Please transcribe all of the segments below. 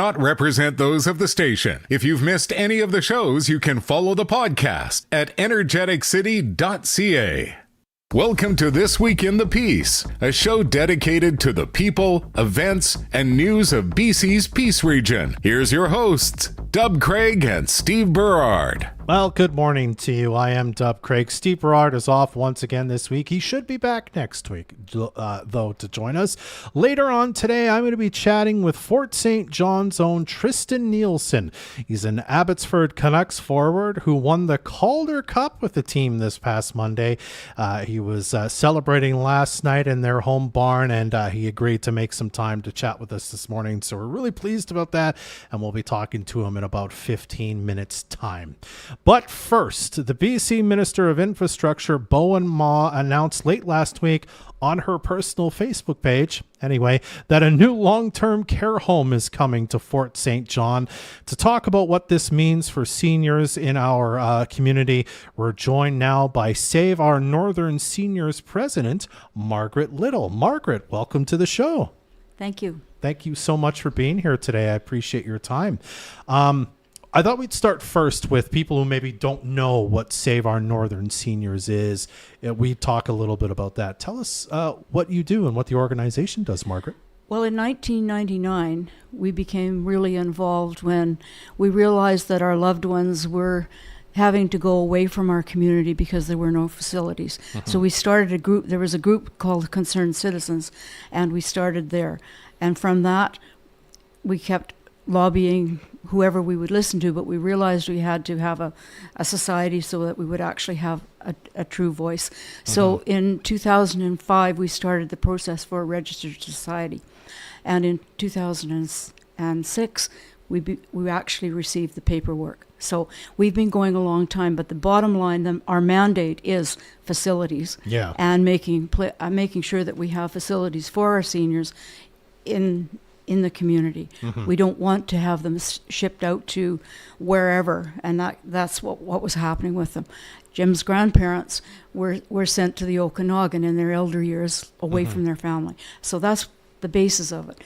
not represent those of the station. If you've missed any of the shows, you can follow the podcast at Energeticity.ca. Welcome to This Week in the Peace, a show dedicated to the people, events, and news of BC's Peace region. Here's your hosts, Dub Craig and Steve Berard. Well, good morning to you. I am Dub Craig. Steve Berard is off once again this week. He should be back next week, though, to join us. Later on today, I'm going to be chatting with Fort St. John's own Tristen Nielsen. He's an Abbotsford Canucks forward who won the Calder Cup with the team this past Monday. He was celebrating last night in their home barn, and he agreed to make some time to chat with us this morning. So we're really pleased about that, and we'll be talking to him in about 15 minutes' time. But first, the BC Minister of Infrastructure, Bowen Ma, announced late last week on her personal Facebook page, anyway, that a new long-term care home is coming to Fort St. John. To talk about what this means for seniors in our community, we're joined now by Save Our Northern Seniors President, Margaret Little. Margaret, welcome to the show. Thank you. Thank you so much for being here today. I appreciate your time. I thought we'd start first with people who maybe don't know what Save Our Northern Seniors is. We talk a little bit about that. Tell us what you do and what the organization does, Margaret. Well, in 1999, we became really involved when we realized that our loved ones were having to go away from our community because there were no facilities. Mm-hmm. So we started a group. There was a group called Concerned Citizens, and we started there. And from that, we kept lobbying whoever we would listen to, but we realized we had to have a society so that we would actually have a true voice. Mm-hmm. So in 2005, we started the process for a registered society. And in 2006, we actually received the paperwork. So we've been going a long time, but the bottom line, our mandate is facilities. Yeah. And making sure that we have facilities for our seniors in the community. Mm-hmm. We don't want to have them shipped out to wherever, and that's what was happening with them. Jim's grandparents were sent to the Okanagan in their elder years away mm-hmm. from their family. So that's the basis of it.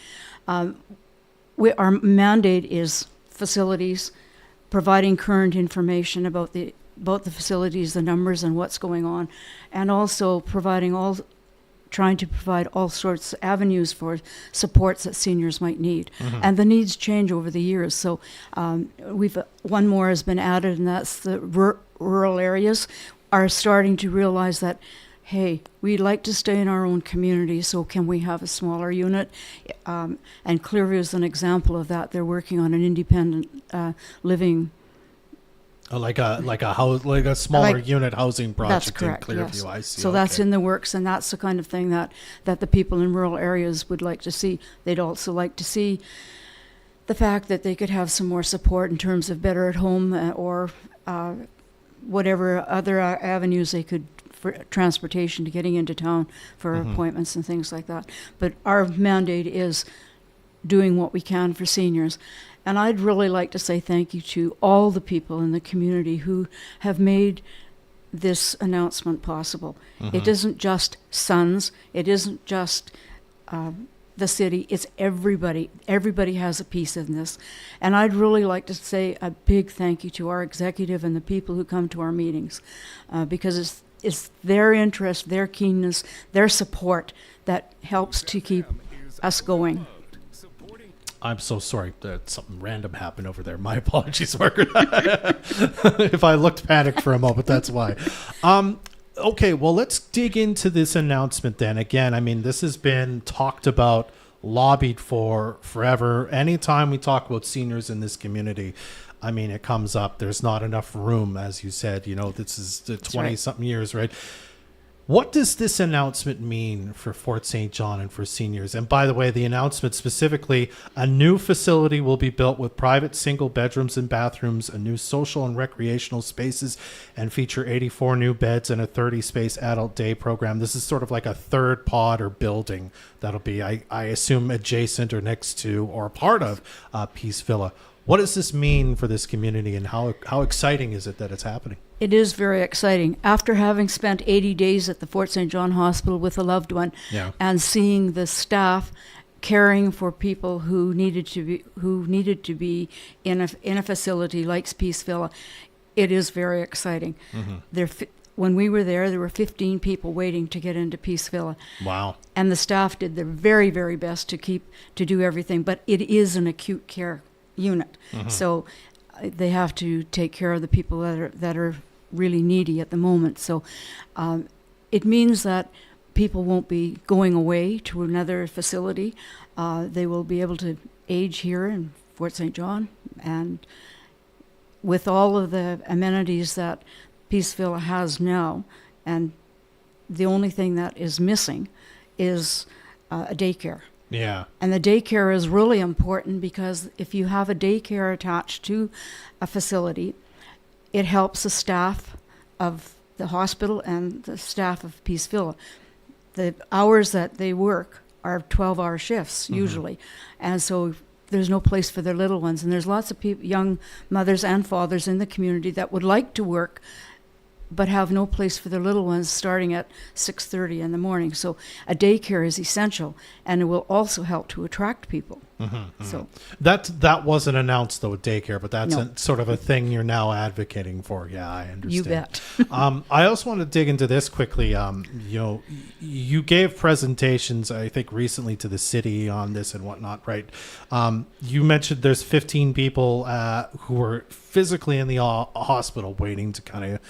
Our mandate is facilities, providing current information about the facilities, the numbers and what's going on, and also trying to provide all sorts of avenues for supports that seniors might need. Mm-hmm. And the needs change over the years. So one more has been added, and that's the rural areas are starting to realize that, hey, we'd like to stay in our own community, so can we have a smaller unit? And Clearview is an example of that. They're working on an independent living like a smaller unit housing project. That's correct, in Clearview. yes. I see. So that's in the works, and that's the kind of thing that the people in rural areas would like to see. They'd also like to see the fact that they could have some more support in terms of better at home or whatever other avenues they could for transportation to getting into town for mm-hmm. appointments and things like that. But our mandate is doing what we can for seniors. And I'd really like to say thank you to all the people in the community who have made this announcement possible. Mm-hmm. It isn't just Sons. It isn't just the city. It's everybody. Everybody has a piece in this. And I'd really like to say a big thank you to our executive and the people who come to our meetings because it's their interest, their keenness, their support that helps to keep us going. I'm so sorry that something random happened over there. My apologies, Margaret. If I looked panicked for a moment, that's why. Okay, well, let's dig into this announcement then. Again, I mean, this has been talked about, lobbied for forever. Anytime we talk about seniors in this community, I mean, it comes up. There's not enough room, as you said. This is the 20-something years, right? What does this announcement mean for Fort St. John and for seniors? And by the way, the announcement specifically, a new facility will be built with private single bedrooms and bathrooms, a new social and recreational spaces, and feature 84 new beds and a 30-space adult day program. This is sort of like a third pod or building that'll be, I assume, adjacent or next to or part of Peace Villa. What does this mean for this community, and how exciting is it that it's happening? It is very exciting. After having spent 80 days at the Fort St. John Hospital with a loved one and seeing the staff caring for people who needed to be in a facility like Peace Villa. It is very exciting. When we were there were 15 people waiting to get into Peace Villa. Wow. And the staff did their very, very best to do everything. But it is an acute care unit, so they have to take care of the people that are really needy at the moment. So it means that people won't be going away to another facility. They will be able to age here in Fort St. John, and with all of the amenities that Peace Villa has now, and the only thing that is missing is a daycare. Yeah. And the daycare is really important because if you have a daycare attached to a facility, it helps the staff of the hospital and the staff of Peace Villa. The hours that they work are 12-hour shifts usually, and so there's no place for their little ones. And there's lots of young mothers and fathers in the community that would like to work but have no place for their little ones starting at 6:30 in the morning. So a daycare is essential, and it will also help to attract people. So that wasn't announced though, daycare, but that's No. sort of a thing you're now advocating for. Yeah, I understand. You bet. I also want to dig into this quickly. You gave presentations, I think, recently to the city on this and whatnot, right? You mentioned there's 15 people who are physically in the hospital waiting to kind of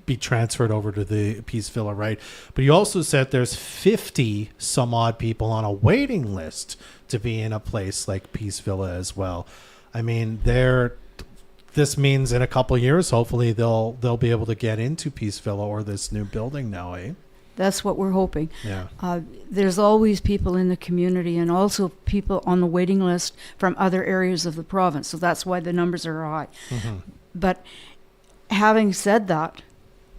be transferred over to the Peace Villa, right? But you also said there's 50 some odd people on a waiting list to be in a place like Peace Villa as well. I mean, this means in a couple of years, hopefully they'll be able to get into Peace Villa or this new building now, eh? That's what we're hoping. Yeah. There's always people in the community and also people on the waiting list from other areas of the province. So that's why the numbers are high. But having said that,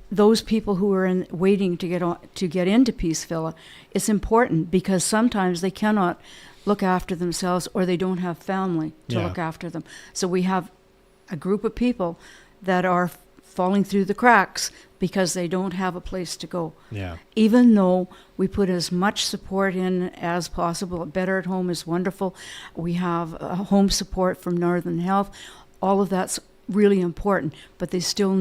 those people who are waiting to get into Peace Villa, it's important because sometimes they cannot look after themselves or they don't have family to look after them. So we have a group of people that are falling through the cracks because they don't have a place to go. Yeah. Even though we put as much support in as possible, Better at Home is wonderful. We have home support from Northern Health. All of that's really important, but they still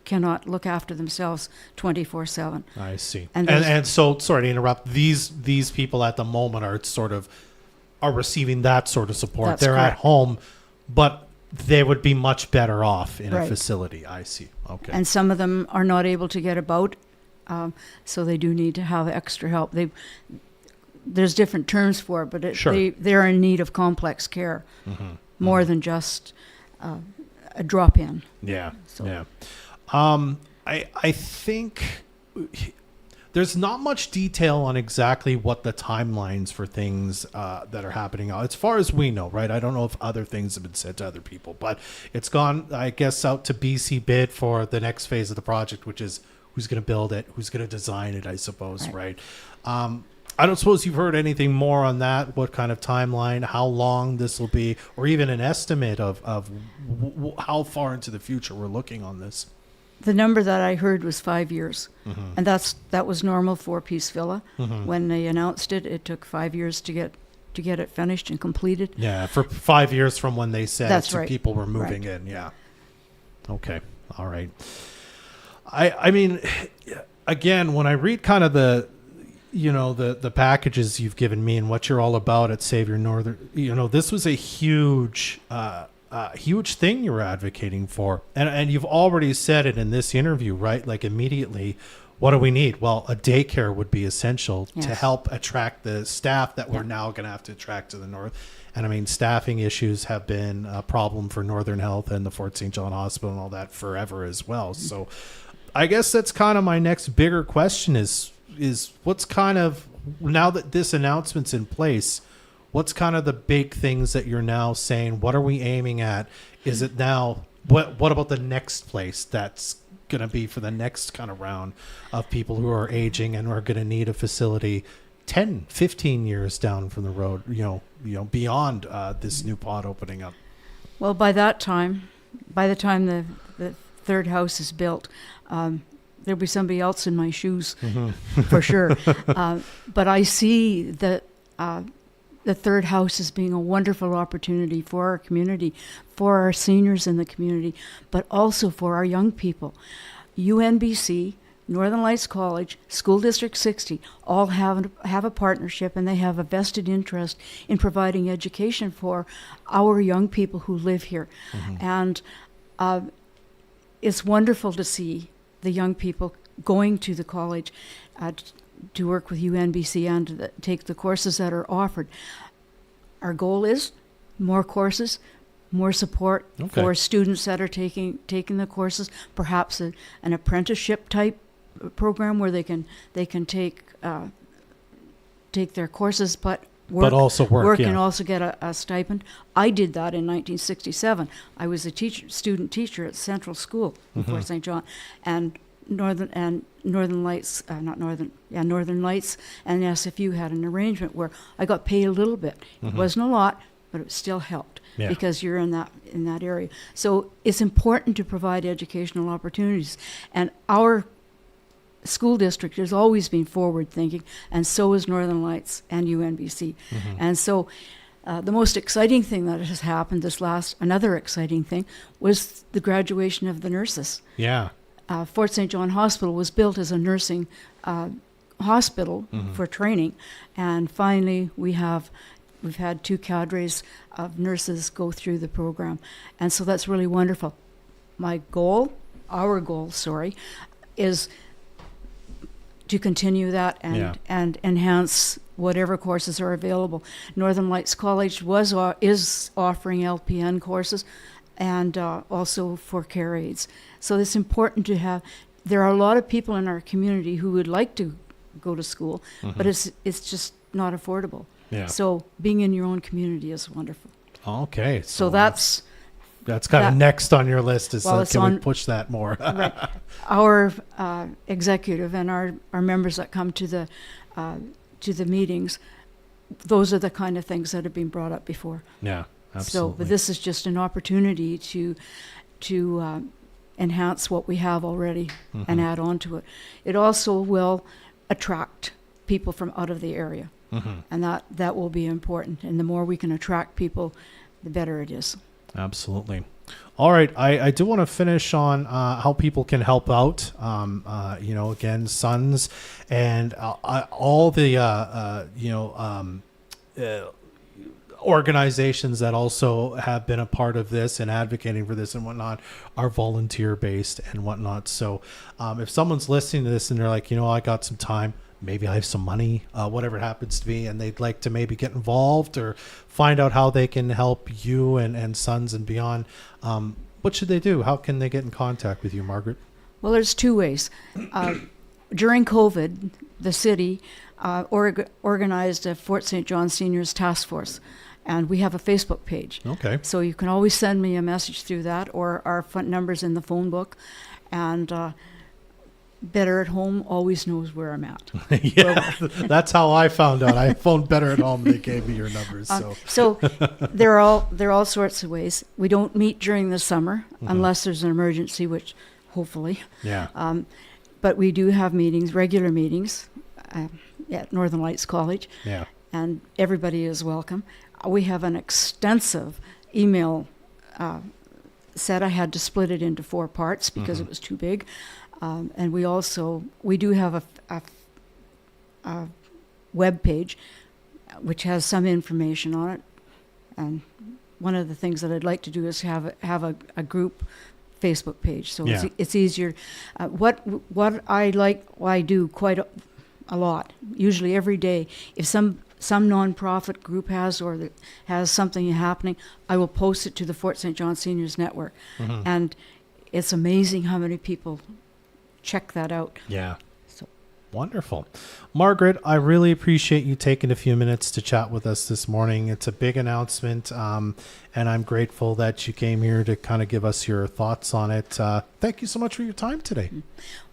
cannot look after themselves 24/7. I see. And so, sorry to interrupt, these people at the moment are receiving that sort of support. That's They're correct. at home, but they would be much better off in a Right. facility. I see. Okay. And some of them are not able to get about, so they do need to have extra help. There's different terms for it, but Sure. they're in need of complex care more than just a drop-in. Yeah. So- Yeah. I think there's not much detail on exactly what the timelines for things that are happening are, as far as we know, right? I don't know if other things have been said to other people, but it's gone, I guess, out to BC bid for the next phase of the project, which is who's going to build it, who's going to design it, I suppose, right? I don't suppose you've heard anything more on that, what kind of timeline, how long this will be, or even an estimate of how far into the future we're looking on this. The number that I heard was 5 years, and that was normal for Peace Villa. When they announced it, it took 5 years to get it finished and completed. Yeah, for 5 years from when they said That's to right. people were moving in. Yeah. Okay. All right. I mean, again, when I read kind of the packages you've given me and what you're all about at Savior Northern, this was a huge thing you were advocating for. And you've already said it in this interview, right? Like immediately, what do we need? Well, a daycare would be essential to Yes. help attract the staff that we're now going to have to attract to the north. And I mean, staffing issues have been a problem for Northern Health and the Fort St. John Hospital and all that forever as well. So I guess that's kind of my next bigger question is what's kind of, now that this announcement's in place, what's kind of the big things that you're now saying? What are we aiming at? Is it now, what about the next place that's going to be for the next kind of round of people who are aging and are going to need a facility 10, 15 years down from the road, beyond this new pod opening up? Well, by the time the third house is built, there'll be somebody else in my shoes for sure. But I see that the third house as being a wonderful opportunity for our community, for our seniors in the community, but also for our young people. UNBC, Northern Lights College, School District 60, all have a partnership, and they have a vested interest in providing education for our young people who live here. And it's wonderful to see the young people going to the college to work with UNBC and to take the courses that are offered. Our goal is more courses, more support for students that are taking the courses, perhaps an apprenticeship type program where they can take their courses, but also work and also get a stipend. I did that in 1967. I was a student teacher at Central School in Fort St. John, and Northern Lights and SFU had an arrangement where I got paid a little bit. It wasn't a lot, but it still helped because you're in that area. So it's important to provide educational opportunities, and our school district has always been forward thinking, and so is Northern Lights and UNBC. And so the most exciting thing that has happened another exciting thing was the graduation of the nurses. Fort St. John Hospital was built as a nursing hospital for training, and finally we've had 2 cadres of nurses go through the program, and so that's really wonderful. Our goal, is to continue that and enhance whatever courses are available. Northern Lights College is offering LPN courses, and also for care aides. So it's important to have. There are a lot of people in our community who would like to go to school, but it's just not affordable. So being in your own community is wonderful. Okay. So that's kind of next on your list. Can we push that more? Right. Our executive and our members that come to the meetings, those are the kind of things that have been brought up before. Yeah, absolutely. So, but this is just an opportunity to enhance what we have already and add on to it. It also will attract people from out of the area, and that will be important. And the more we can attract people, the better it is. Absolutely. All right. I do want to finish on how people can help out. Again, Sons and all the organizations that also have been a part of this and advocating for this and whatnot are volunteer based and whatnot. So if someone's listening to this and they're like, I got some time, maybe I have some money, whatever it happens to be, and they'd like to maybe get involved or find out how they can help you and Sons and beyond, what should they do? How can they get in contact with you, Margaret? Well, there's 2 ways. During COVID, the city organized a Fort St. John Seniors Task Force, and we have a Facebook page. Okay. So you can always send me a message through that, or our phone numbers in the phone book, and Better at Home always knows where I'm at. That's how I found out. I phoned Better at Home. They gave me your numbers. So there are all sorts of ways. We don't meet during the summer unless there's an emergency, which hopefully. Yeah. But we do have meetings, regular meetings, at Northern Lights College. Yeah. And everybody is welcome. We have an extensive email set. I had to split it into 4 parts because it was too big. And we do have a web page which has some information on it. And one of the things that I'd like to do is have a group Facebook page, so it's easier. What I do quite a lot, usually every day. If some nonprofit group has something happening, I will post it to the Fort St. John Seniors Network, and it's amazing how many people check that out. Yeah. So wonderful. Margaret, I really appreciate you taking a few minutes to chat with us this morning. It's a big announcement, and I'm grateful that you came here to kind of give us your thoughts on it. Thank you so much for your time today.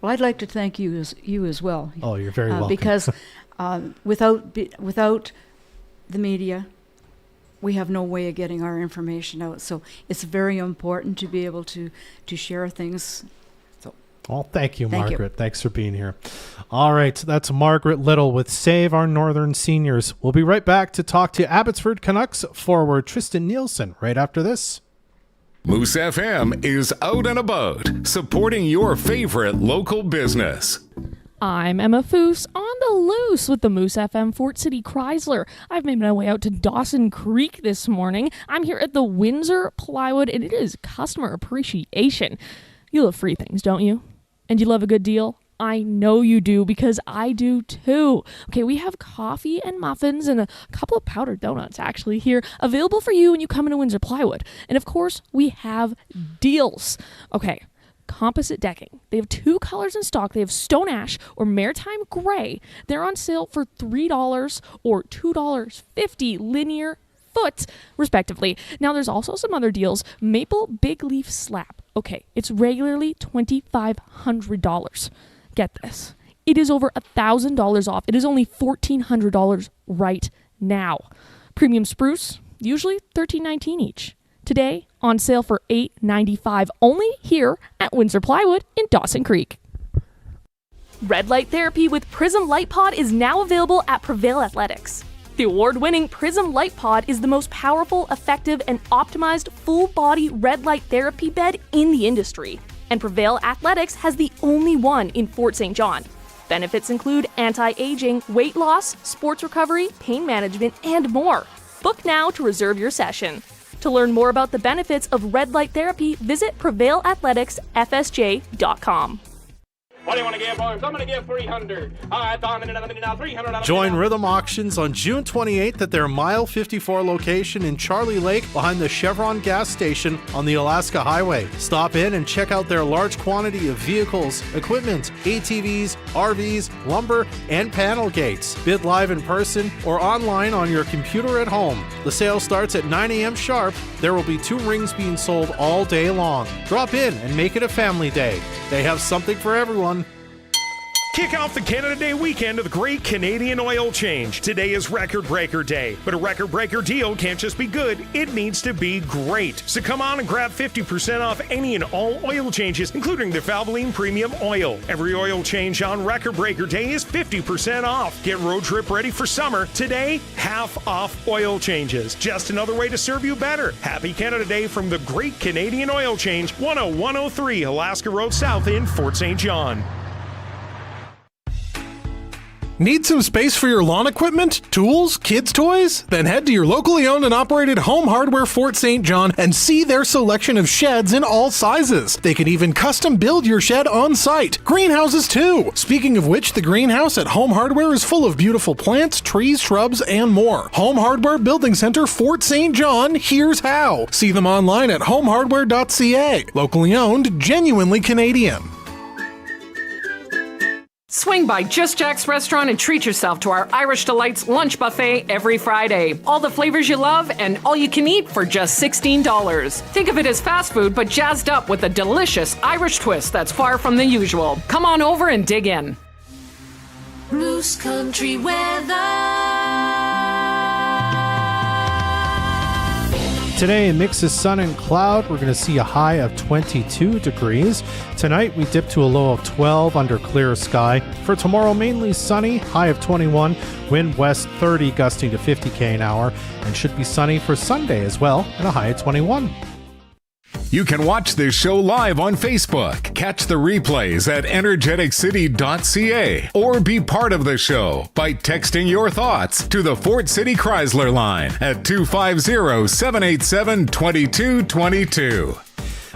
Well, I'd like to thank you as well. Oh, you're very welcome. Because without the media, we have no way of getting our information out. So it's very important to be able to share things. Well, thank you, Thank you. Margaret. Thanks for being here. All right, that's Margaret Little with Save Our Northern Seniors. We'll be right back to talk to Abbotsford Canucks forward Tristen Nielsen right after this. Moose FM is out and about, supporting your favorite local business. I'm Emma Foose on the loose with the Moose FM Fort City Chrysler. I've made my way out to Dawson Creek this morning. I'm here at the Windsor Plywood, and it is customer appreciation. You love free things, don't you? And you love a good deal? I know you do, because I do too. Okay, we have coffee and muffins and a couple of powdered donuts actually here available for you when you come into Windsor Plywood. And of course, we have deals. Okay. Composite decking. They have 2 colors in stock. They have stone ash or maritime gray. They're on sale for $3 or $2.50 linear foot, respectively. Now, there's also some other deals. Maple big leaf slab. Okay, it's regularly $2,500. Get this. It is over $1,000 off. It is only $1,400 right now. Premium spruce, usually $13.19 each. Today, on sale for $8.95, only here at Windsor Plywood in Dawson Creek. Red light therapy with Prism Light Pod is now available at Prevail Athletics. The award-winning Prism Light Pod is the most powerful, effective, and optimized full-body red light therapy bed in the industry. And Prevail Athletics has the only one in Fort St. John. Benefits include anti-aging, weight loss, sports recovery, pain management, and more. Book now to reserve your session. To learn more about the benefits of red light therapy, visit PrevailAthleticsFSJ.com. What do you want to give, boys? I'm going to give 300. I thought I'm in another minute now. 300. Join Rhythm Auctions on June 28th at their Mile 54 location in Charlie Lake behind the Chevron gas station on the Alaska Highway. Stop in and check out their large quantity of vehicles, equipment, ATVs, RVs, lumber, and panel gates. Bid live in person or online on your computer at home. The sale starts at 9 a.m. sharp. There will be 2 rings being sold all day long. Drop in and make it a family day. They have something for everyone. Kick off the Canada Day weekend of the Great Canadian Oil Change. Today is Record Breaker Day, but a Record Breaker deal can't just be good, it needs to be great. So come on and grab 50% off any and all oil changes, including the Valvoline Premium Oil. Every oil change on Record Breaker Day is 50% off. Get road trip ready for summer. Today, half off oil changes. Just another way to serve you better. Happy Canada Day from the Great Canadian Oil Change, 10103 Alaska Road South in Fort St. John. Need some space for your lawn equipment, tools, kids' toys? Then head to your locally owned and operated Home Hardware Fort St. John and see their selection of sheds in all sizes. They can even custom build your shed on site. Greenhouses too. Speaking of which, the greenhouse at Home Hardware is full of beautiful plants, trees, shrubs, and more. Home Hardware Building Center, Fort St. John, here's how. See them online at homehardware.ca. Locally owned, genuinely Canadian. Swing by Just Jack's Restaurant and treat yourself to our Irish Delights lunch buffet every Friday. All the flavors you love and all you can eat for just $16. Think of it as fast food, but jazzed up with a delicious Irish twist that's far from the usual. Come on over and dig in. Moose Country weather. Today, a mix of sun and cloud. We're going to see a high of 22 degrees. Tonight, we dip to a low of 12 under clear sky. For tomorrow, mainly sunny, high of 21, wind west 30, gusting to 50 km an hour, and should be sunny for Sunday as well, and a high of 21. You can watch this show live on Facebook. Catch the replays at Energeticity.ca or be part of the show by texting your thoughts to the Fort City Chrysler line at 250-787-2222.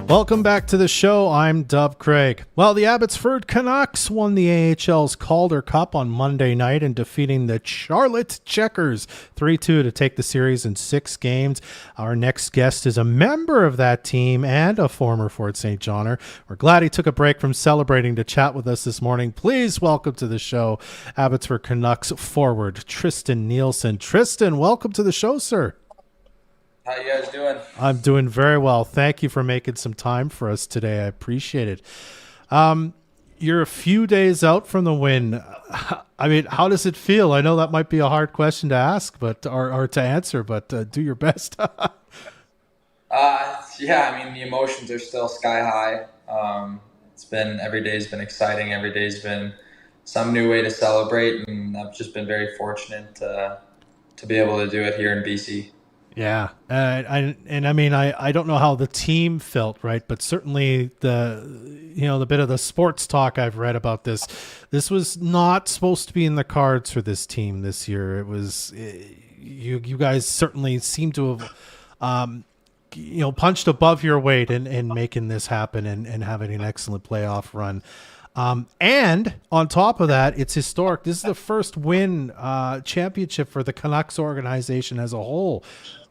Welcome back to the show. I'm Dub Craig. Well, the Abbotsford Canucks won the AHL's Calder Cup on Monday night in defeating the Charlotte Checkers 3-2 to take the series in 6 games. Our next guest is a member of that team and a former Fort St. Johner. We're glad he took a break from celebrating to chat with us this morning. Please welcome to the show Abbotsford Canucks forward Tristen Nielsen. Tristen, welcome to the show, sir. How you guys doing? I'm doing very well. Thank you for making some time for us today. I appreciate it. You're a few days out from the win. I mean, how does it feel? I know that might be a hard question to ask, but or to answer, but do your best. Yeah, I mean, the emotions are still sky high. every day's been exciting. Every day's been some new way to celebrate, and I've just been very fortunate to be able to do it here in BC. Yeah, I don't know how the team felt, right? But certainly the bit of the sports talk I've read about this was not supposed to be in the cards for this team this year. It was you guys certainly seem to have punched above your weight in making this happen and having an excellent playoff run. And on top of that, it's historic. This is the first championship for the Canucks organization as a whole.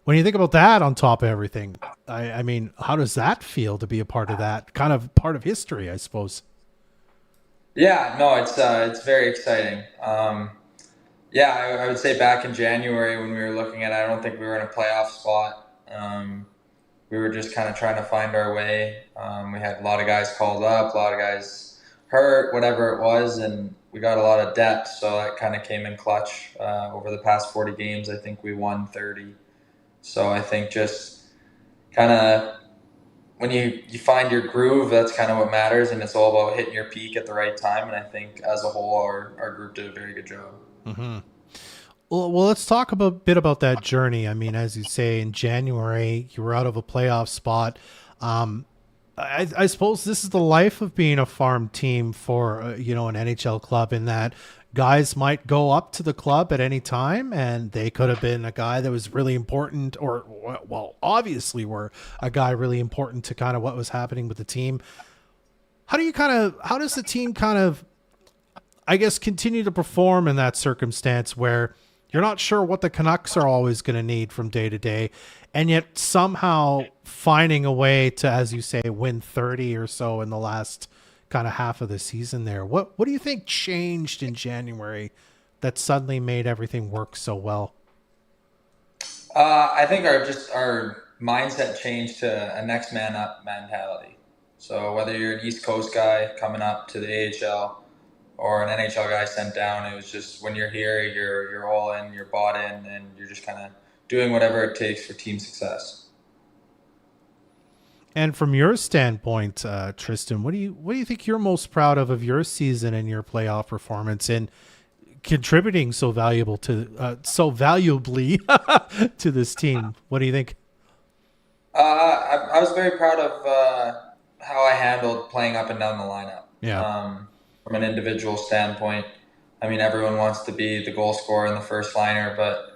When you think about that on top of everything, I mean, how does that feel to be a part of that, kind of part of history, I suppose? Yeah, no, it's very exciting. I would say back in January when we were looking at it, I don't think we were in a playoff spot. We were just kind of trying to find our way. We had a lot of guys called up, a lot of guys hurt, whatever it was, and we got a lot of depth, so that kind of came in clutch. Over the past 40 games, I think we won 30. So I think just kind of when you find your groove, that's kind of what matters, and it's all about hitting your peak at the right time. And I think as a whole, our group did a very good job. Mm-hmm. Well, let's talk a bit about that journey. I mean, as you say, in January, you were out of a playoff spot. I suppose this is the life of being a farm team for an NHL club, in that guys might go up to the club at any time, and they could have been a guy that was really important, or obviously were a guy really important to kind of what was happening with the team. How does the team kind of, I guess, continue to perform in that circumstance where you're not sure what the Canucks are always going to need from day to day, and yet somehow finding a way to, as you say, win 30 or so in the last kind of half of the season there? What do you think changed in January that suddenly made everything work so well? I think our mindset changed to a next man up mentality. So whether you're an East Coast guy coming up to the AHL or an NHL guy sent down, it was just when you're here, you're all in, you're bought in, and you're just kind of doing whatever it takes for team success. And from your standpoint, Tristen, what do you think you're most proud of your season and your playoff performance in contributing so valuably to this team? What do you think? I was very proud of how I handled playing up and down the lineup. Yeah. From an individual standpoint, I mean, everyone wants to be the goal scorer and the first liner, but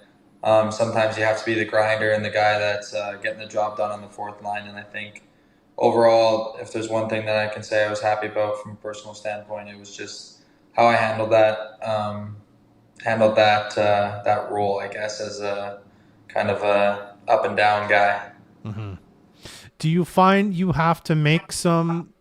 sometimes you have to be the grinder and the guy that's getting the job done on the fourth line. And I think overall, if there's one thing that I can say I was happy about from a personal standpoint, it was just how I handled that role, I guess, as a kind of a up and down guy. Mm-hmm. Do you find you have to make some,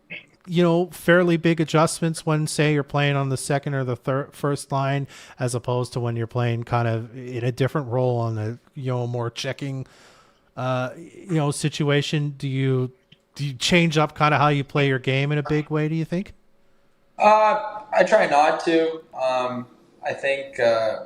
fairly big adjustments when, say, you're playing on the second or the first line, as opposed to when you're playing kind of in a different role on the, more checking, situation? Do you change up kind of how you play your game in a big way, do you think? I try not to. I think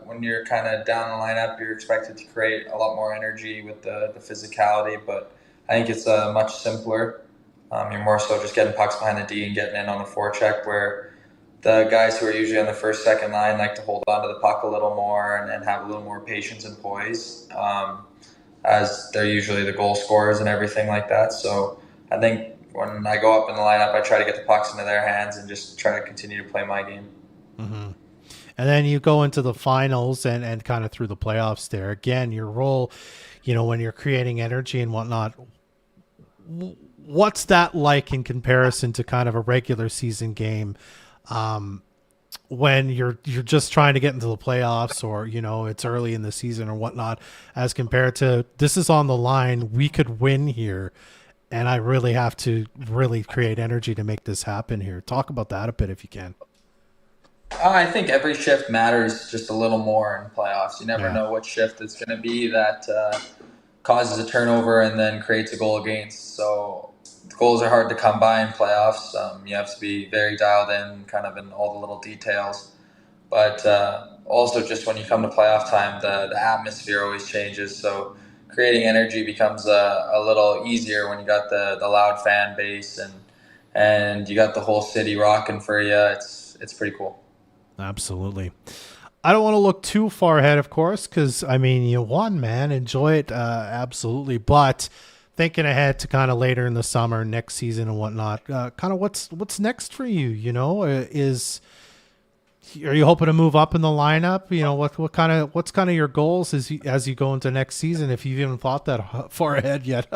when you're kind of down the lineup, you're expected to create a lot more energy with the physicality, but I think it's much simpler. You're more so just getting pucks behind the D and getting in on the forecheck, where the guys who are usually on the first, second line like to hold on to the puck a little more and have a little more patience and poise, as they're usually the goal scorers and everything like that. So I think when I go up in the lineup, I try to get the pucks into their hands and just try to continue to play my game. Mm-hmm. And then you go into the finals and kind of through the playoffs there. Again, your role, when you're creating energy and whatnot, what's that like in comparison to kind of a regular season game, when you're just trying to get into the playoffs, or, it's early in the season or whatnot, as compared to this is on the line, we could win here, and I really have to really create energy to make this happen here. Talk about that a bit if you can. I think every shift matters just a little more in playoffs. You never know what shift it's going to be that causes a turnover and then creates a goal against. So the goals are hard to come by in playoffs. You have to be very dialed in, kind of in all the little details. But also just when you come to playoff time, the atmosphere always changes. So creating energy becomes a little easier when you got the loud fan base and and you got the whole city rocking for you. It's pretty cool. Absolutely. I don't want to look too far ahead, of course, because, I mean, you won, man. Enjoy it, absolutely. But thinking ahead to kind of later in the summer, next season and whatnot, kind of what's next for you, you know? Are you hoping to move up in the lineup? You know, what's kind of your goals as you go into next season, if you've even thought that far ahead yet?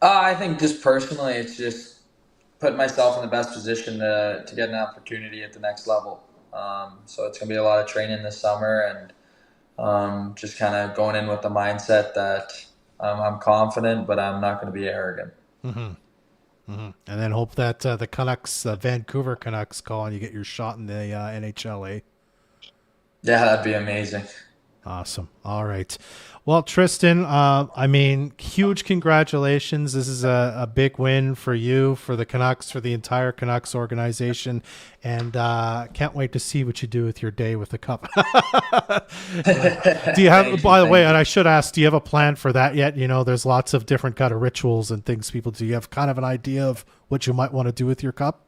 I think just personally, it's just putting myself in the best position to get an opportunity at the next level. So it's going to be a lot of training this summer, and just kind of going in with the mindset that I'm confident, but I'm not going to be arrogant. Mm-hmm. Mm-hmm. And then hope that the Canucks, Vancouver Canucks, call and you get your shot in the NHL. Yeah, that'd be amazing. Awesome. All right. Well, Tristen, I mean, huge congratulations. This is a big win for you, for the Canucks, for the entire Canucks organization, and can't wait to see what you do with your day with the cup. Do you have, by the way, and I should ask, do you have a plan for that yet? You know, there's lots of different kind of rituals and things people do. You have kind of an idea of what you might want to do with your cup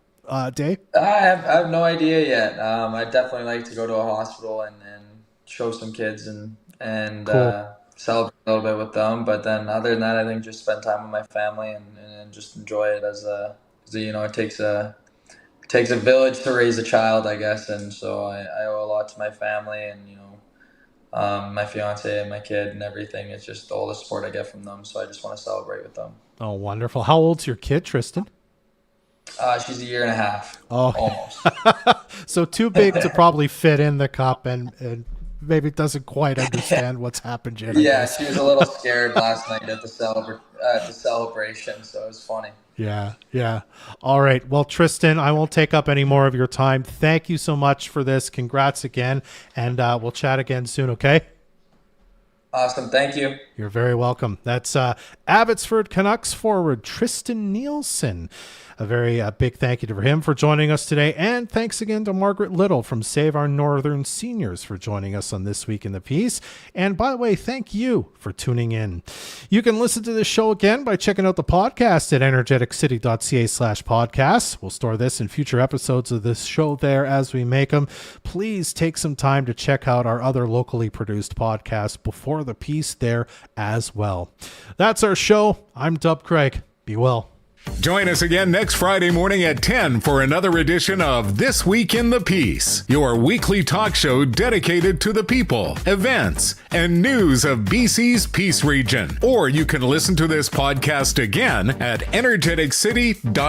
day? I have no idea yet. I'd definitely like to go to a hospital and show some kids and Cool. celebrate a little bit with them. But then other than that, I think just spend time with my family and just enjoy it as you know, it takes a village to raise a child, I guess. And so I owe a lot to my family and, you know, my fiance and my kid and everything. It's just all the support I get from them. So I just want to celebrate with them. Oh, wonderful. How old's your kid, Tristen? She's a year and a half. Oh, almost. So too big to probably fit in the cup and maybe doesn't quite understand what's happened yet. Yeah, she was a little scared last night at the celebration, so it was funny. Yeah. All right. Well, Tristen, I won't take up any more of your time. Thank you so much for this. Congrats again, and we'll chat again soon, okay? Awesome. Thank you. You're very welcome. That's Abbotsford Canucks forward Tristen Nielsen. A very big thank you to him for joining us today. And thanks again to Margaret Little from Save Our Northern Seniors for joining us on This Week in the Piece. And by the way, thank you for tuning in. You can listen to this show again by checking out the podcast at energeticity.ca/podcasts. We'll store this in future episodes of this show there as we make them. Please take some time to check out our other locally produced podcasts before the piece there as well. That's our show. I'm Dub Craig. Be well. Join us again next Friday morning at 10 for another edition of This Week in the Piece, your weekly talk show dedicated to the people, events, and news of BC's Peace Region. Or you can listen to this podcast again at energeticity.ca.